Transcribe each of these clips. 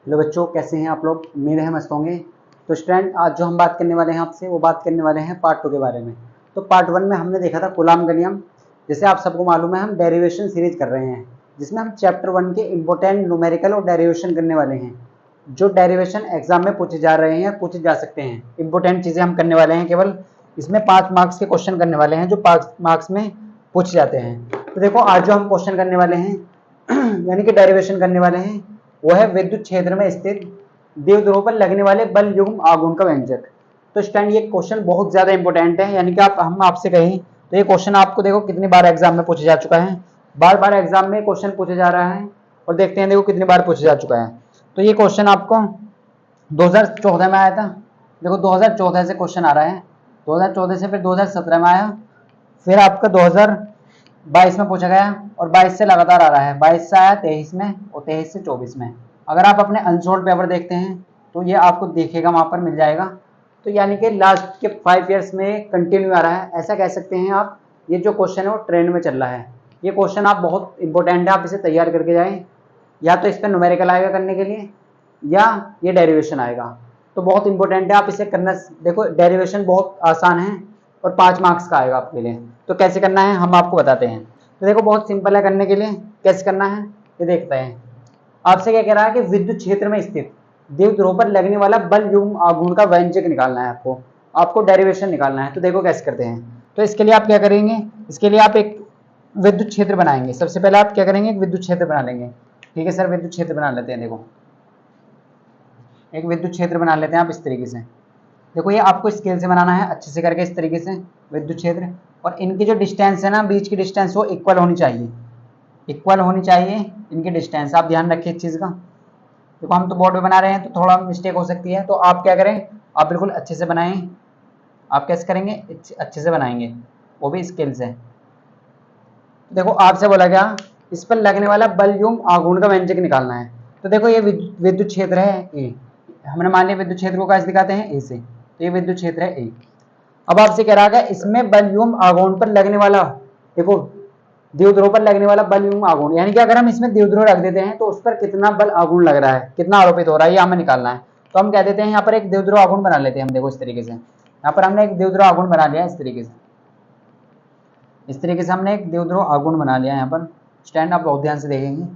Hello बच्चों, कैसे हैं आप लोग? उम्मीद है मस्त होंगे। तो स्टूडेंट, आज जो हम बात करने वाले हैं आपसे, वो बात करने वाले हैं पार्ट 2 के बारे में। तो पार्ट 1 में हमने देखा था कूलम्ब का नियम। जैसे आप सबको मालूम है, हम डेरिवेशन सीरीज कर रहे हैं, जिसमें हम चैप्टर 1 के इंपॉर्टेंट न्यूमेरिकल और डेरिवेशन करने वाले हैं, जो डेरिवेशन एग्जाम में पूछे जा रहे हैं, पूछे जा सकते हैं। इंपॉर्टेंट चीज़ें हम करने वाले हैं, केवल इसमें 5 मार्क्स के क्वेश्चन करने वाले हैं, जो 5 मार्क्स में पूछे जाते हैं। तो देखो, आज जो हम क्वेश्चन करने वाले हैं यानी कि डेरिवेशन करने वाले हैं, वो है विद्युत क्षेत्र में स्थित द्विध्रुव पर लगने वाले बल युग्म आघूर्ण का व्यंजक। तो स्टैंड, ये क्वेश्चन बहुत ज्यादा इंपॉर्टेंट है। यानी कि हम आपसे कहें तो ये क्वेश्चन आपको देखो कितनी बार एग्जाम में पूछा जा चुका है, बार बार एग्जाम में क्वेश्चन पूछा जा रहा है। और देखते हैं देखो कितनी बार पूछा जा चुका है। तो ये क्वेश्चन आपको 2014 में आया था। देखो 2014 से क्वेश्चन आ रहा है, 2014 से फिर 2017 में आया, फिर आपका 2022 में पूछा गया, और 22 से लगातार आ रहा है। 22 से आया 23 में, और 23 से 24 में। अगर आप अपने अनसोल्ड पेपर देखते हैं तो ये आपको देखेगा, वहां पर मिल जाएगा। तो यानी कि लास्ट के 5 ईयर्स में कंटिन्यू आ रहा है, ऐसा कह सकते हैं आप। ये जो क्वेश्चन है वो ट्रेंड में चल रहा है। ये क्वेश्चन आप बहुत इंपॉर्टेंट है, आप इसे तैयार करके जाएं। या तो इस पर न्यूमेरिकल आएगा करने के लिए, या ये डेरिवेशन आएगा। तो बहुत इंपॉर्टेंट है, आप इसे करना। देखो, डेरिवेशन बहुत आसान है और 5 मार्क्स का आएगा आपके लिए। तो कैसे करना है हम आपको बताते हैं। तो देखो, बहुत सिंपल है करने के लिए। कैसे करना है ये देखते हैं। आपसे क्या कह रहा है कि विद्युत क्षेत्र में स्थित द्विध्रुव पर लगने वाला बल युग्म आघूर्ण का व्यंजक निकालना है आपको डेरिवेशन निकालना है। तो देखो कैसे करते हैं। तो इसके लिए आप क्या करेंगे, इसके लिए आप एक विद्युत क्षेत्र बनाएंगे। सबसे पहले आप क्या करेंगे, एक विद्युत क्षेत्र बना लेंगे। ठीक है सर, विद्युत क्षेत्र बना लेते हैं। देखो, एक विद्युत क्षेत्र बना लेते हैं आप इस तरीके से। देखो, ये आपको स्केल से बनाना है अच्छे से करके, इस तरीके से विद्युत क्षेत्र। और इनकी जो डिस्टेंस है ना, बीच की डिस्टेंस, वो इक्वल होनी चाहिए। इक्वल होनी चाहिए इनकी डिस्टेंस, आप ध्यान रखिए इस चीज का। देखो, हम तो बोर्ड पे बना रहे हैं तो थोड़ा मिस्टेक हो सकती है, तो आप क्या करें, आप बिल्कुल अच्छे से बनाएं। आप कैसे करेंगे, अच्छे से बनाएंगे, वो भी स्केल से। देखो, आपसे बोला गया इस पर लगने वाला बल युग्म आघूर्ण का व्यंजक निकालना है। तो देखो, ये विद्युत क्षेत्र है ए। हमने मान लिया विद्युत क्षेत्र को कैसे दिखाते हैं, ए से। तो ये विद्युत क्षेत्र है ए। अब आपसे कह रहा है इसमें बल युग्म आघूर्ण पर लगने वाला, देखो द्विध्रुव पर लगने वाला बल युग्म आघूर्ण, यानी कि अगर हम इसमें द्विध्रुव रख देते हैं तो उस पर कितना बल आघूर्ण लग रहा है, कितना आरोपित हो रहा है, ये हमें निकालना है। तो हम कह देते हैं यहाँ पर एक द्विध्रुव आघूर्ण बना लेते हैं हम। देखो इस तरीके से, यहाँ पर हमने एक द्विध्रुव आघूर्ण बना लिया इस तरीके से। इस तरीके से हमने एक द्विध्रुव आघूर्ण बना लिया यहाँ पर। स्टैंड आप बहुत ध्यान से देखेंगे।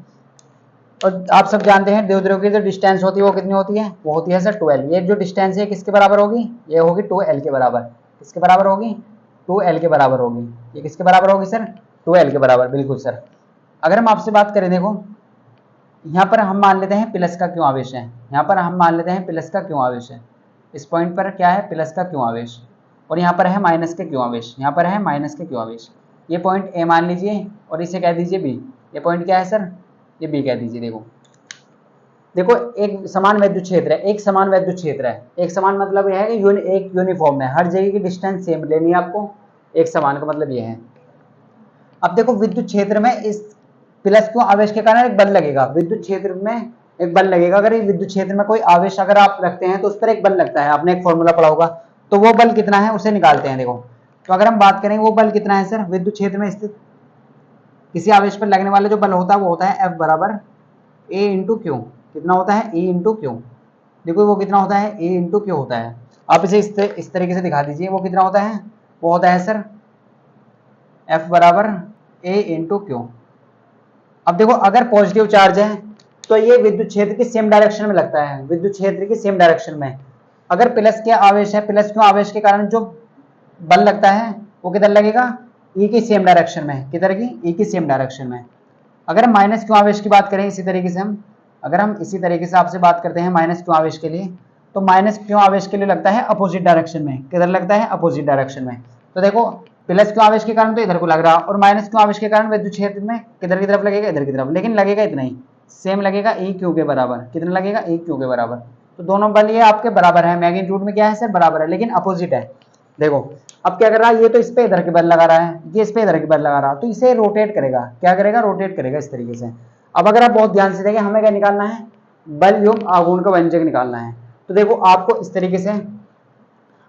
और आप सब जानते हैं द्विध्रुव की जो डिस्टेंस होती है वो कितनी होती है, वो होती है सर 12। ये जो डिस्टेंस है किसके बराबर होगी, ये होगी 2l के बराबर। किसके बराबर होगी, 2l के बराबर होगी। ये किसके बराबर होगी सर, 2l के बराबर, बिल्कुल सर। अगर हम आपसे बात करें, देखो यहाँ पर हम मान लेते हैं प्लस का क्यों आवेश है, यहाँ पर हम मान लेते हैं प्लस का क्यों आवेश है। इस पॉइंट पर क्या है, प्लस का क्यों आवेश। और यहाँ पर है माइनस के क्यों आवेश, यहाँ पर है माइनस के क्यों आवेश। ये पॉइंट ए मान लीजिए और इसे कह दीजिए बी। ये पॉइंट क्या है सर, ये बी कह दीजिए। देखो एक समान विद्युत क्षेत्र है, एक समान विद्युत क्षेत्र है। एक समान मतलब यह है कि एक यूनिफॉर्म है, हर जगह की डिस्टेंस सेम लेनी है आपको। एक समान का मतलब यह है। अब देखो, विद्युत क्षेत्र में इस प्लस क्यों आवेश के कारण एक बल लगेगा। विद्युत क्षेत्र में एक बल लगेगा। अगर विद्युत क्षेत्र में कोई आवेश अगर आप रखते हैं तो उस पर एक बल लगता है, आपने एक फॉर्मूला पढ़ा होगा। तो वो बल कितना है उसे निकालते हैं। देखो, तो अगर हम बात करें वो बल कितना है सर, विद्युत क्षेत्र में स्थित किसी आवेश पर लगने वाला जो बल होता है वो होता है F बराबर A इंटू क्यू। कितना होता है, E इंटू क्यू। देखो वो कितना होता है, A इंटू क्यू होता है। आप इसे इस तरीके से दिखा दीजिए, वो कितना होता है, वो होता है सर F बराबर A इंटू क्यू। अब देखो, अगर पॉजिटिव चार्ज है तो ये विद्युत क्षेत्र की सेम डायरेक्शन में लगता है, विद्युत क्षेत्र की सेम डायरेक्शन में। अगर प्लस के आवेश है, प्लस क्यों आवेश के कारण जो बल लगता है वो किधर लगेगा, E की सेम डायरेक्शन में। किधर की, E की सेम डायरेक्शन में। अगर हम माइनस क्यों आवेश की बात करें इसी तरीके से, अगर हम इसी तरीके से आपसे बात करते हैं माइनस क्यों आवेश के लिए, तो माइनस क्यों आवेश के लिए लगता है अपोजिट डायरेक्शन में। किधर लगता है, अपोजिट डायरेक्शन में। तो देखो, प्लस क्यों आवेश के कारण तो इधर को लग रहा, और माइनस क्यों आवेश के कारण विद्युत क्षेत्र में किधर की तरफ लगेगा, इधर की तरफ। लेकिन लगेगा इतना ही, सेम लगेगा E क्यू के बराबर। कितना लगेगा, E क्यू के बराबर। तो दोनों बल ये आपके बराबर है, मैग्नीट्यूड में क्या है सर, बराबर है, लेकिन अपोजिट है। देखो अब क्या कर रहा है, ये तो इस पे इधर के बल लगा रहा है, ये इस पे इधर के बल लगा रहा है, तो इसे रोटेट करेगा। क्या करेगा, रोटेट करेगा इस तरीके से। अब अगर आप बहुत ध्यान से देखें, हमें क्या निकालना है, बल युग्म आघूर्ण का व्यंजक निकालना है। तो देखो आपको इस तरीके से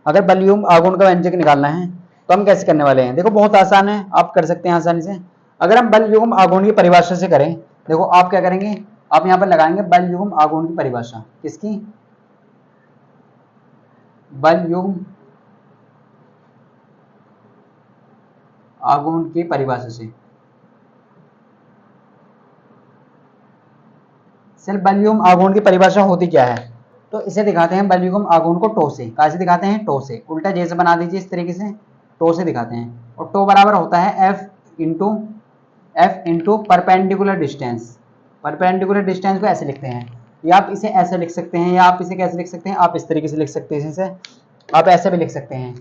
अगर बल युग्म आघूर्ण का व्यंजक निकालना है तो हम कैसे करने वाले हैं। देखो बहुत आसान है, आप कर सकते हैं आसानी से। अगर हम बल युग्म आघूर्ण की परिभाषा से करें, देखो आप क्या करेंगे, आप यहाँ पर लगाएंगे बल युग्म आघूर्ण की परिभाषा। किसकी? बल युग्म आघूर्ण की परिभाषा से। सर बल युग्म आघूर्ण की परिभाषा होती क्या है? तो इसे दिखाते हैं बल युग्म आघूर्ण को टो से। कैसे दिखाते हैं? टो से। उल्टा जैसे बना दीजिए इस तरीके से, टो से दिखाते हैं। और टो बराबर होता है F into perpendicular distance. Perpendicular distance को ऐसे लिखते हैं, या आप इसे ऐसे लिख सकते हैं, या आप इसे कैसे लिख सकते हैं, आप इस तरीके से लिख सकते हैं, इसे आप ऐसे भी लिख सकते हैं।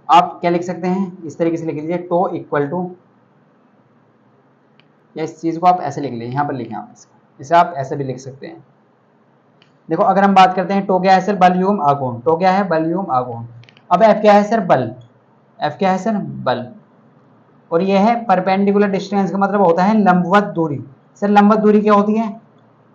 आप क्या लिख सकते हैं? इस तरीके से लिख लीजिए, टो इक्वल टू, या इस चीज को आप ऐसे लिख लीजिए, यहाँ पर लिखें आप इसे आप ऐसे भी लिख सकते हैं। देखो अगर हम बात करते हैं टो क्या है सर? बल युग्म आघूर्ण। टो क्या है? बल युग्म आघूर्ण। अब एफ क्या है सर? बल। एफ क्या है सर? बल। और ये है परपेंडिकुलर डिस्टेंस का मतलब होता है लंबवत दूरी। सर लंबवत दूरी क्या होती है?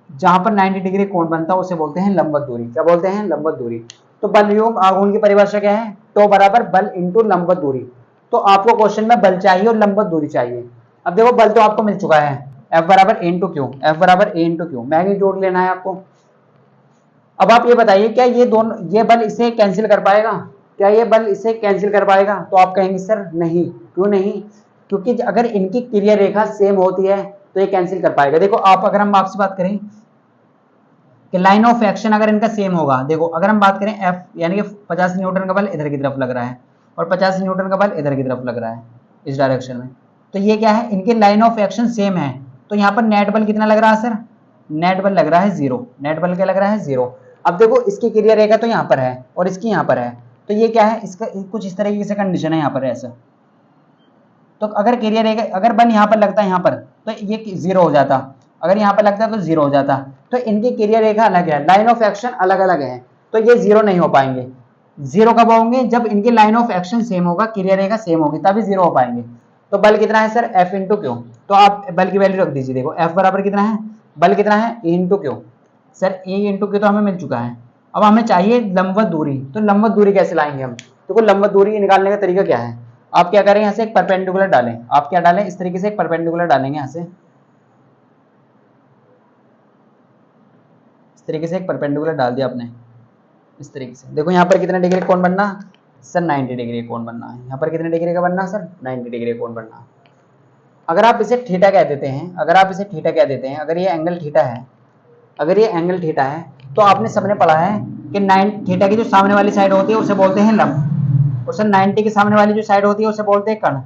जहां पर 90 डिग्री कोण बनता है उसे बोलते हैं लंबवत दूरी। क्या बोलते हैं? लंबवत दूरी। तो बल युग्म आघूर्ण की परिभाषा क्या है? टो बराबर बल इंटू लंबवत दूरी। तो आपको क्वेश्चन में बल चाहिए और लंबवत दूरी चाहिए। अब देखो बल तो आपको मिल चुका है, एफ बराबर ए इंटू क्यू। एफ बराबर ए इंटू क्यू, मैग्नीट्यूड लेना है आपको। अब आप ये बताइए, क्या ये दोनों, ये बल इसे कैंसिल कर पाएगा? क्या ये बल इसे कैंसिल कर पाएगा? तो आप कहेंगे सर नहीं। क्यों नहीं? क्योंकि अगर इनकी क्रिया रेखा सेम होती है तो ये कैंसिल कर पाएगा। देखो आप, अगर हम आपसे बात करें कि लाइन ऑफ एक्शन अगर इनका सेम होगा, देखो अगर हम बात करें एफ यानी कि 50 न्यूटन का बल इधर की तरफ लग रहा है और 50 न्यूटन का बल इधर की तरफ लग रहा है इस डायरेक्शन में, तो ये क्या है? इनके लाइन ऑफ एक्शन सेम है। तो यहाँ पर नेट बल कितना लग रहा है सर? नेट बल लग रहा है 0। नेट बल क्या लग रहा है? 0। अब देखो इसकी क्रिया रेखा तो यहाँ पर है और इसकी यहाँ पर है, तो ये क्या है? इसका कुछ इस तरीके से कंडीशन है यहाँ पर ऐसा। तो अगर क्रिया रेखा, अगर बल यहाँ पर लगता है यहाँ पर, तो ये 0 हो जाता। अगर यहाँ पर लगता है तो 0 हो जाता। तो इनकी क्रिया रेखा अलग है, लाइन ऑफ एक्शन अलग अलग है, तो ये 0 नहीं हो पाएंगे। 0 कब होंगे? जब इनकी लाइन ऑफ एक्शन सेम होगा, क्रिया रेखा सेम होगी, तभी 0 हो पाएंगे। तो बल कितना है सर? F into Q. तो आप बल की वैल्यू रख दीजिए। देखो एफ बराबर कितना है? बल कितना है? ए इंटू क्यू। सर ए इंटू क्यू तो हमें मिल चुका है। अब हमें चाहिए लंबवत दूरी। तो लंबवत दूरी कैसे लाएंगे हम? देखो लंबवत दूरी निकालने का तरीका क्या है? आप क्या करें, यहाँ से एक परपेंडिकुलर डालें। आप क्या डालें? इस तरीके से एक परपेंडिकुलर डालेंगे, यहाँ से इस तरीके से एक परपेंडिकुलर डाल दिया आपने इस तरीके से। देखो यहाँ पर कितने डिग्री कोण बनना? सर 90 डिग्री कोण बनना है। यहाँ पर कितने डिग्री का बनना सर? 90 डिग्री कोण बनना। अगर आप इसे थीटा कह देते हैं, अगर आप इसे थीटा कह देते हैं, अगर ये एंगल थीटा है, अगर ये एंगल थीटा है, तो आपने सबने पढ़ा है कि 9 थीटा की जो सामने वाली साइड होती है उसे बोलते हैं लंब, और सर 90 के सामने वाली जो साइड होती है उसे बोलते हैं कर्ण,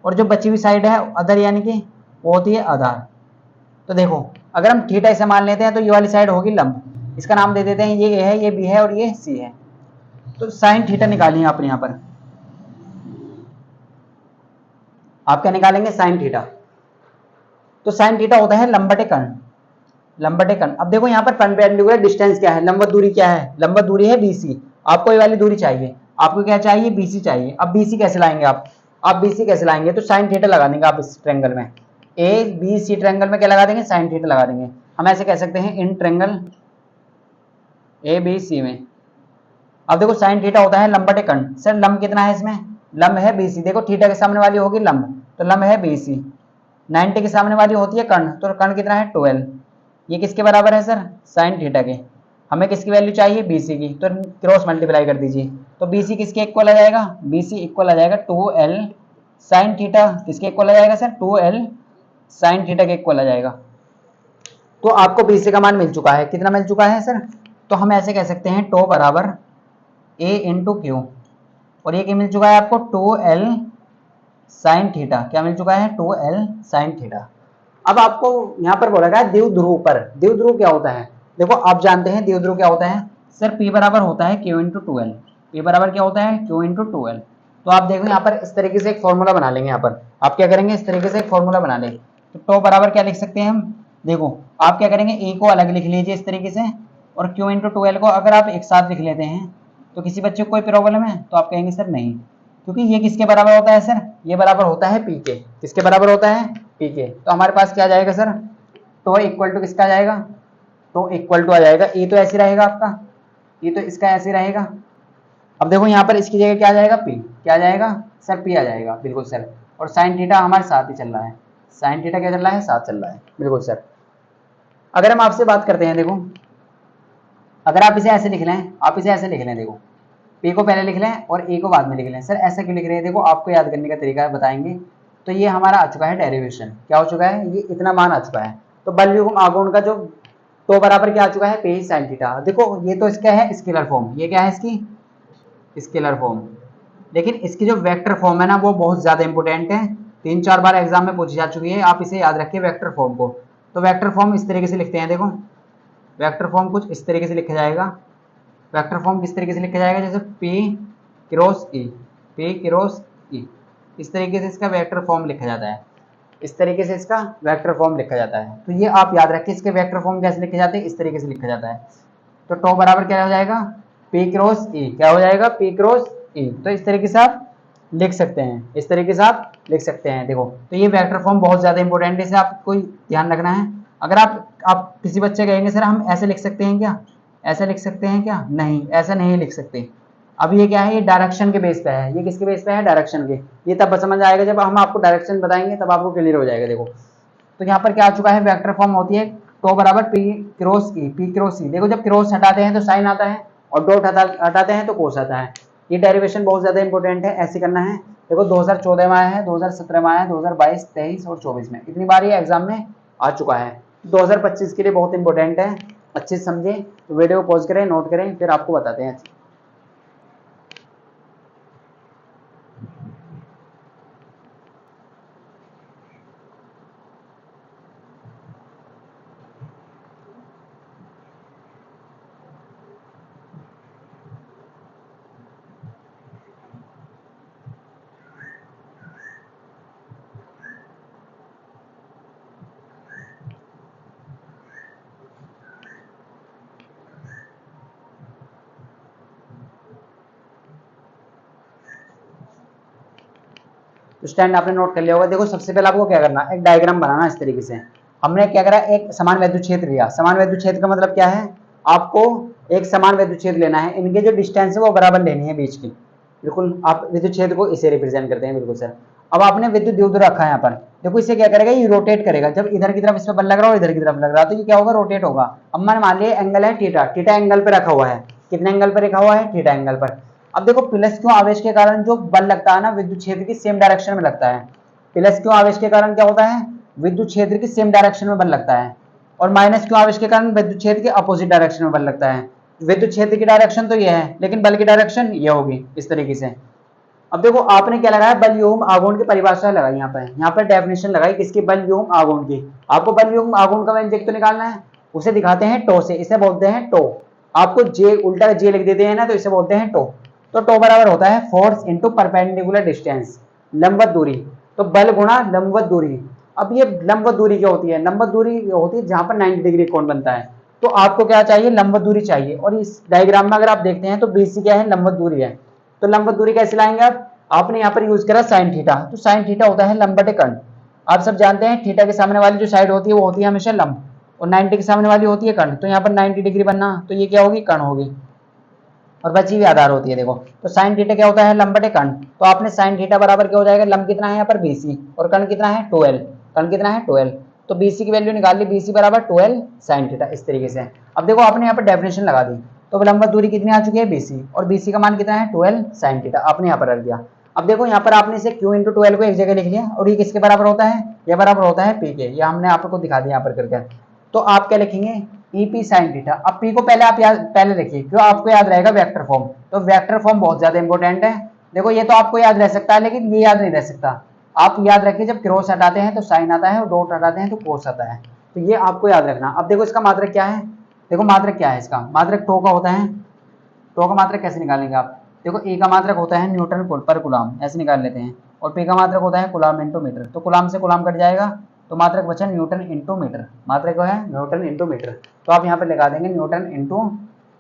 और जो बची हुई साइड है अदर यानी कि वो होती है आधार। तो देखो अगर हम थीटा इसे मान लेते हैं तो ये वाली साइड होगी लंब, इसका नाम दे देते हैं, ये ए है, ये बी है और ये सी है। तो साइन थीटा निकालिए आपने यहाँ पर। आप क्या निकालेंगे? Sine theta. तो साइन थीटा होता है लंब बटे कर्ण, लंब बटे कर्ण। अब देखो यहाँ पर परपेंडिकुलर डिस्टेंस क्या है? लंबवत दूरी क्या है? लंबवत दूरी है बीसी। आपको ये वाली दूरी चाहिए, आपको क्या चाहिए? बीसी चाहिए। अब बीसी कैसे लाएंगे आप बीसी कैसे लाएंगे? तो साइन थीटा लगा देंगे आप इस ट्रायंगल में, ए बी सी ट्रायंगल में क्या लगा देंगे? साइन थीटा लगा देंगे। हम ऐसे कह सकते हैं in triangle A B C में। अब देखो साइन थीटा होता है लंब बटे कर्ण। सर लंब कितना है इसमें? लंब है बीसी। देखो थीटा के सामने वाली होगी लंब, तो लंब है बीसी। 90 के सामने वाली होती है कर्ण, तो कर्ण कितना है? 12। ये किसके बराबर है सर? साइन थीटा के। हमें किसकी वैल्यू चाहिए? बीसी की, तो क्रॉस मल्टीप्लाई कर दीजिए। तो बीसी किसके इक्वल आ जाएगा? बीसी इक्वल आ जाएगा 2l साइन थीटा। किसके इक्वल आ जाएगा सर? 2l साइन थीटा के इक्वल आ जाएगा। तो आपको बीसी का मान मिल चुका है। कितना मिल चुका है सर? तो हम ऐसे कह सकते हैं टो बराबर ए इंटू क्यू, और ये क्या मिल चुका है आपको? 2l sine theta. क्या मिल चुका है? 2l sine theta. अब आपको यहाँ पर बोला गया द्विध्रुव पर। द्विध्रुव क्या होता है? देखो आप जानते हैं द्विध्रुव क्या होता है सर? P बराबर होता है Q इंटू 2l। P बराबर क्या होता है? Q into 2l। तो आप देखो यहाँ पर इस तरीके से एक फॉर्मूला बना लेंगे। यहाँ पर आप क्या करेंगे? इस तरीके से एक फॉर्मूला बना लेंगे। तो टो बराबर क्या लिख सकते हैं हम? देखो आप क्या करेंगे? ए को अलग लिख लीजिए इस तरीके से, और Q इंटू 2l को अगर आप एक साथ लिख लेते हैं तो किसी बच्चे को कोई प्रॉब्लम है? तो आप कहेंगे सर नहीं, क्योंकि ये किसके बराबर होता है सर? ये बराबर होता है पी के। किसके बराबर होता है? पी के। तो हमारे पास क्या जाएगा सर? तो इक्वल टू किसका जाएगा? तो इक्वल टू आ जाएगा, ये तो ऐसे रहेगा आपका, ये तो इसका ऐसे रहेगा। अब देखो यहाँ पर इसकी जगह क्या आ जाएगा? पी। क्या आ जाएगा सर? पी आ जाएगा, बिल्कुल सर। और साइन थीटा हमारे साथ ही चल रहा है, साइन थीटा क्या चल रहा है? साथ चल रहा है, बिल्कुल सर। अगर हम आपसे बात करते हैं, देखो अगर आप इसे ऐसे लिख लें, आप इसे ऐसे लिख लें, देखो पी को पहले लिख लें और ए को बाद में लिख लें। सर ऐसा क्यों लिख रहे हैं? देखो आपको याद करने का तरीका बताएंगे। तो ये हमारा आ चुका है डेरिवेशन, क्या हो चुका है, ये इतना मान आ चुका है। तो बल युग्म आघूर्ण का जो तो बराबर क्या आ चुका है, पे साइन थीटा। देखो ये तो इसका है स्केलर फॉर्म, ये क्या है इसकी स्केलर फॉर्म। लेकिन इसकी जो वेक्टर फॉर्म है ना वो बहुत ज्यादा इंपॉर्टेंट है, 3-4 बार एग्जाम में पूछी जा चुकी है, आप इसे याद रखिए वेक्टर फॉर्म को। तो वेक्टर फॉर्म इस तरीके से लिखते हैं, देखो वेक्टर फॉर्म कुछ इस तरीके से लिखा जाएगा। वेक्टर फॉर्म किस तरीके से लिखा जाएगा, जैसे P cross E, P cross E, इस तरीके से इसका वेक्टर फॉर्म लिखा जाता है, इस तरीके से इसका वेक्टर फॉर्म लिखा जाता है। तो ये आप याद रखिए, इसके वेक्टर फॉर्म कैसे लिखे जाते हैं, इस तरीके से लिखा जाता है। तो टो बराबर क्या हो जाएगा, P क्रॉस E, क्या हो जाएगा, P क्रॉस E। तो इस तरीके से आप लिख सकते हैं, इस तरीके से आप लिख सकते हैं। देखो तो ये वेक्टर फॉर्म बहुत ज्यादा इंपॉर्टेंट है, इसे आपको ध्यान रखना है। अगर आप किसी बच्चे कहेंगे सर हम ऐसे लिख सकते हैं क्या, ऐसे लिख सकते हैं क्या, नहीं ऐसा नहीं लिख सकते। अब ये क्या है, ये डायरेक्शन के बेस पे है, ये किसके बेस पे है, डायरेक्शन के। ये तब समझ आएगा जब हम आपको डायरेक्शन बताएंगे, तब आपको क्लियर हो जाएगा। देखो तो यहाँ पर क्या आ चुका है, वेक्टर फॉर्म होती है टो बराबर P cross E, P cross E। देखो जब क्रॉस हटाते हैं तो साइन आता है और डॉट हटाते हैं तो कोस आता है। ये डेरिवेशन बहुत ज्यादा इंपॉर्टेंट है, ऐसे करना है। देखो 2014 में आया है, 2017 में आया है, 2022, 23 और 24 में, इतनी बार ये एग्जाम में आ चुका है। 2025 के लिए बहुत इंपॉर्टेंट है, अच्छे से समझें। तो वीडियो को पॉज करें, नोट करें, फिर आपको बताते हैं। तो स्टैंड आपने नोट कर लिया होगा। देखो सबसे पहले आपको क्या करना, एक डायग्राम बनाना इस तरीके से। हमने क्या करा, एक समान वैद्युत क्षेत्र लिया। समान वैद्युत क्षेत्र का मतलब क्या है, आपको एक समान वैद्युत क्षेत्र लेना है, इनके जो डिस्टेंस है वो बराबर लेनी है बीच की। बिल्कुल आप विद्युत क्षेत्र को इसे रिप्रेजेंट करते हैं, बिल्कुल सर। अब आपने विद्युत द्योत रखा है यहाँ पर, देखो इसे क्या करेगा, ये रोटेट करेगा। जब इधर की तरफ इस पर बल लग रहा हो, इधर की तरफ लग रहा है, तो ये क्या होगा, रोटेट होगा। अब मैंने मान लिया एंगल है थीटा, थीटा एंगल पे रखा हुआ है। कितने एंगल पर रखा हुआ है, थीटा एंगल पर। अब देखो प्लस क्यों आवेश के कारण जो बल लगता है ना, विद्युत क्षेत्र की सेम डायरेक्शन में लगता है। प्लस क्यों आवेश के कारण क्या होता है, विद्युत क्षेत्र की सेम डायरेक्शन में बल लगता है। और माइनस क्यों आवेश के कारण विद्युत क्षेत्र के अपोजिट डायरेक्शन में बल लगता है। विद्युत क्षेत्र की डायरेक्शन तो ये है, लेकिन बल की डायरेक्शन ये होगी, इस तरीके से। अब देखो आपने क्या लगाया, बल युग्म आघूर्ण की परिभाषा लगाई, यहाँ पर डेफिनेशन लगाई किसकी, बल युग्म आघूर्ण की। आपको बल युग्म आघूर्ण का व्यंजक तो निकालना है, उसे दिखाते हैं टो से, इसे बोलते हैं टो। आपको जे उल्टा जे लिख देते हैं ना, तो इसे बोलते हैं टो। तो टो बराबर होता है फोर्स इंटू परपेंडिकुलर डिस्टेंस, लंबवत दूरी। तो बल गुणा लंबवत दूरी। अब ये लंबवत दूरी क्या होती है, लंबवत दूरी होती है जहां पर 90 डिग्री कोण बनता है। तो आपको क्या चाहिए, लंबवत दूरी चाहिए। और इस डायग्राम में अगर आप देखते हैं तो बीसी क्या है, लंबवत दूरी है। तो लंबवत दूरी कैसे लाएंगे आप, आपने यहाँ पर यूज करा साइन थीटा। तो साइन थीटा होता है लंब बटे कर्ण। आप सब जानते हैं थीटा के सामने वाली जो साइड होती है वो होती है हमेशा लंब, और 90 के सामने वाली होती है कर्ण। तो यहाँ पर 90 डिग्री बनना, तो ये क्या होगी, कर्ण होगी, और बची हुई आधार होती है। देखो तो साइन थीटा क्या होता है, लंब बटे कर्ण। तो आपने साइन थीटा बराबर क्या हो जाएगा, लंब कितना है यहाँ पर 20 और कर्ण कितना है 12, कर्ण कितना है 12। तो BC की वैल्यू निकाल ली, BC बराबर 12 साइन थीटा, इस तरीके से। अब देखो आपने यहाँ पर डेफिनेशन लगा दी, तो लंबवत दूरी कितनी आ चुकी है, BC, और BC का मान कितना है 12 साइन थीटा, आपने यहाँ पर रख दिया। अब देखो यहाँ पर आपने इसे Q इंटू 12 को एक जगह लिख लिया, और ये किसके बराबर होता है, ये बराबर होता है P के। ये हमने आपको दिखा दिया यहाँ पर करके। तो आप क्या लिखेंगे, EP साइन थीटा। अब P को पहले आप पहले लिखिए, क्यों, आपको याद रहेगा वेक्टर फॉर्म। तो वेक्टर फॉर्म बहुत ज्यादा इंपॉर्टेंट है। देखो ये तो आपको याद रह सकता है, लेकिन ये याद नहीं रह सकता। आप याद रखिए, जब क्रॉस हटाते हैं तो साइन आता है, और डॉट हटाते हैं तो कोस आता है। तो ये आपको याद रखना। अब देखो इसका मात्रक क्या है, देखो मात्रक क्या है इसका, मात्रक टो का होता है। टो का मात्रक कैसे निकालेंगे आप, देखो ए का मात्रक होता है न्यूटन पर कुलाम, ऐसे निकाल लेते हैं। और पी का मात्रक होता है कुलाम इंटू मीटर। तो कुलाम से कुलाम कट जाएगा, तो मात्रक बचा न्यूटन इंटू मीटर। मात्रक है न्यूटन इंटू मीटर। तो आप यहाँ पे लगा देंगे न्यूटन इंटू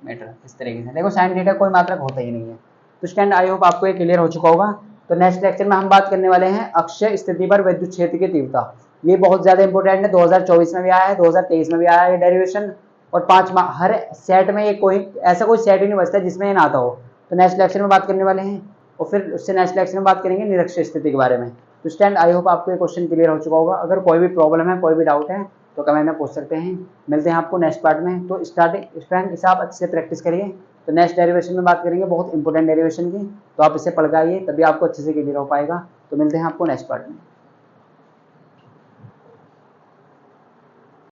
मीटर, इस तरीके से। देखो साइन थीटा कोई मात्रक होता ही नहीं है। तो स्टैंड आई होप आपको ये क्लियर हो चुका होगा। तो नेक्स्ट लेक्चर में हम बात करने वाले हैं अक्षय स्थिति पर विद्युत क्षेत्र की तीव्रता। ये बहुत ज्यादा इंपॉर्टेंट है, 2024 में भी आया है, 2023 में भी आया है डेरिवेशन। और 5 हर सेट में ये कोई ऐसा कोई सेट ही नहीं बचता जिसमें ये ना आता हो। तो नेक्स्ट लेक्चर में बात करने वाले हैं, और फिर उससे नेक्स्ट लेक्चर में बात करेंगे निरक्षीय स्थिति के बारे में। तो स्टैंड आई होप आपको ये क्वेश्चन क्लियर हो चुका होगा। अगर कोई भी प्रॉब्लम है, कोई भी डाउट है, तो कमेंट में पूछ सकते हैं। मिलते हैं आपको नेक्स्ट पार्ट में। तो स्टूडेंट इसे आप अच्छे से प्रैक्टिस करिए। तो नेक्स्ट डेरिवेशन में बात करेंगे बहुत इंपॉर्टेंट डेरिवेशन की, तो आप इसे पढ़ के आइए, तभी आपको अच्छे से क्लियर हो पाएगा। तो मिलते हैं आपको नेक्स्ट पार्ट में।